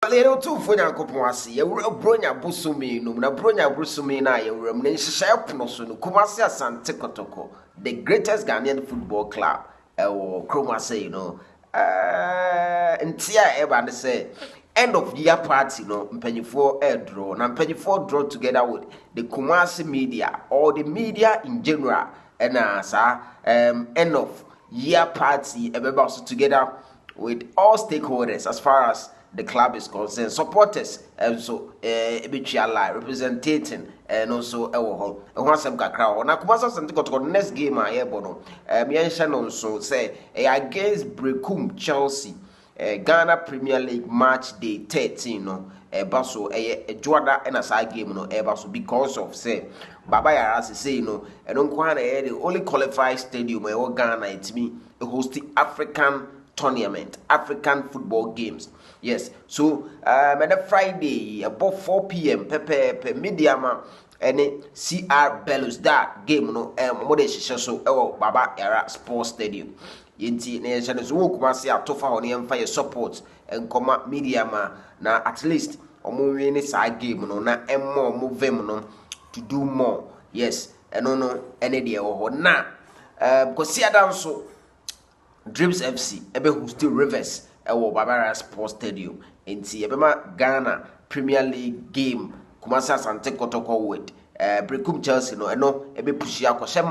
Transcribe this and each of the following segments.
Lero two for Yankopasi, a bronya busumi, no, na bronya busumi na ye reminiscence no so no Kumasi Asante Kotoko, the greatest Ghanaian football club, or Kromase, you know. Ntia eba ne say end of year party no mpanyifo draw na mpanyifo draw together with the Kumasi media or the media in general and end of year party everybody also together with all stakeholders as far as the club is concerned, supporters so ebitua representing and also ewo ho ho asem kakra ho na Kumasi Asante Kotoko next game ayebo no mention no so say against Brekum Chelsea Ghana Premier League match day 13 no baso Juada and as game no baso because of say Baba Yara say no eno kwa na the only qualified stadium Ghana itimi host the African tournament, African football games. Yes, so on Friday about 4 p.m. Pepe Mediama and CR Bellows that game no modesha so Baba Era Sports Stadium. Yenti nation is wo Kumasi atofa on the fire support and comma Mediama na at least omo win side game no na more move no to do more. Yes, and no any day or na because see down so Dreams FC ebe who still Rivers ewo Barbara Sports Stadium enti ebema Ghana Premier League game Kumasi Asante Kotoko with Brekum Chelsea no eno ebe push ya kwahye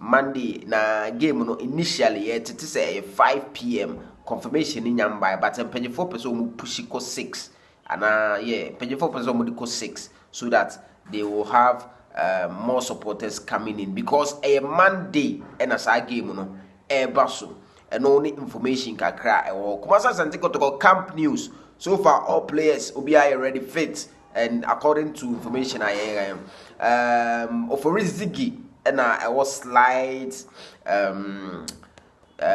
Monday na game no initially it say 5 p.m. confirmation in nyamba but mpanyefo person mu push ko 6 and mpanyefo person mu ko 6 so that they will have more supporters coming in because a Monday and as a game no baso and only information kakra Kumasi Asante Kotoko camp news so far all players will be already fit and according to information I am Oforizigi and I was slide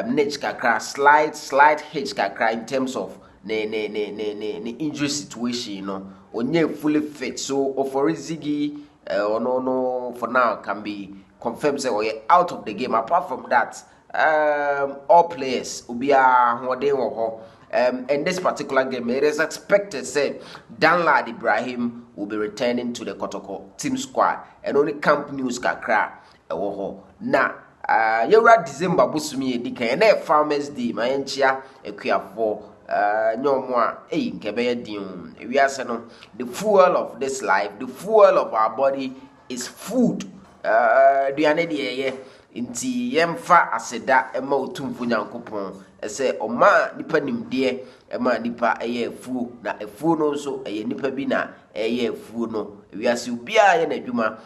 niche kakra slide hitch kakra in terms of the injury situation you know onye fully fit so Oforizigi no for now can be confirmed say out of the game apart from that all players will be in this particular game. It is expected say Danlad Ibrahim will be returning to the Kotoko team squad and only camp news kakra na yura December busumi edika and Farmers Day my enchia ekuafo nyomwa nkebeye din we are saying the fuel of this life, the fuel of our body is food. Duane de inti yemfa aseda ema otumfu nyankopon ese oma nipa nimde ema nipa eye efu na efu no so eye nipa bi na eye efu no wiase ubia ye na adwuma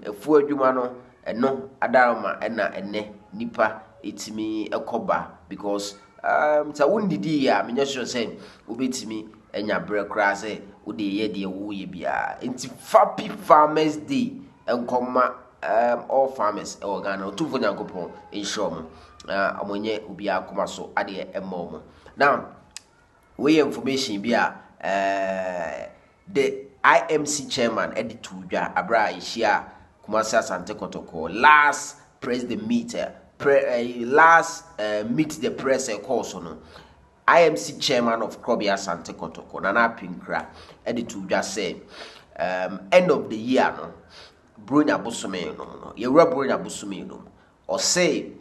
efu adwuma no eno adaroma ena ene nipa etimi ekoba because ta wundidi ya menye sure say obetimi enya brekra say ode ye de wo ye bia inti Happy Farmers Day enkoma all farmers Ghana otumfo nyankopon ensure mo amonye obi akoma so ade emmo now we information bia the IMC chairman editor dwa abra ishia Kumasi Asante Kotoko last press the meter meet the press course no IMC chairman of Kumasi Asante Kotoko Nana Pinkra editor dwa say end of the year no Bronya Busumi no yewura Bronya Busumi no or say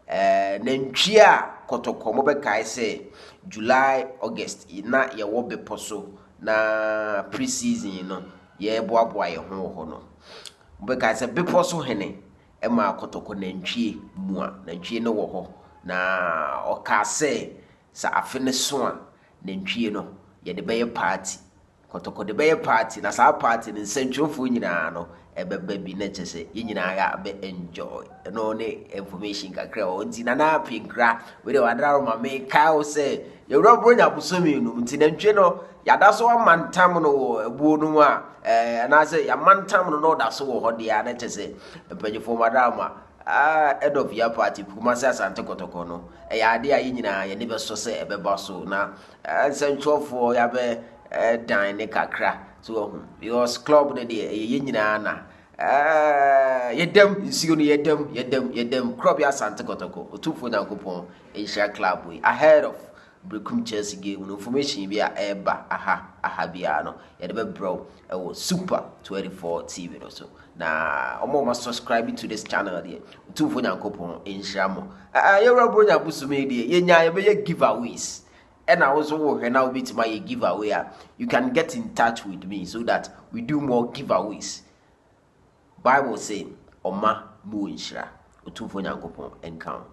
nantwia Kotoko mo be kai say July August na ye wo be poso na pre-season no ye boaboa ye ho no mo be kai say be poso hene e ma Kotoko nantwie mua nantwie no wo ho na o ka say sa afene so a nantwie no ye de be party Kotoko de be party na sa party ni nsentwofo nyina no ebebe bi na chese yinyina ga be enjoy no ne information kakra o nti na na pinkra we de wadra ma me ka o say ye Bronya Busumi no nti na ntwe no yada so amantam no ebuo no a na say ya mantam no da so wo ho de ya na chese empanyefo madama head of your party Kumasi Asante Kotoko no ya ade a yinyina ye ne be so say ebeba so na nsentwofo ya be dan ne kakra so because club ne de ye nyina na yedem nsigo no yedem club ya Asante Kotoko otumfo nyankopon Asia club we ahead of brekum Chelsea game no information bi a eba aha bia no ye de be bro e wo Super 24 TV no so na omo subscribe to this channel there tumfo nyankopon enhira mo ye bro nya busume there ye nya ye be giveaways and I also work and I'll be to my giveaway. You can get in touch with me so that we do more giveaways. Bible saying, Oma mu inshira. Otumfo nyankopon encounter.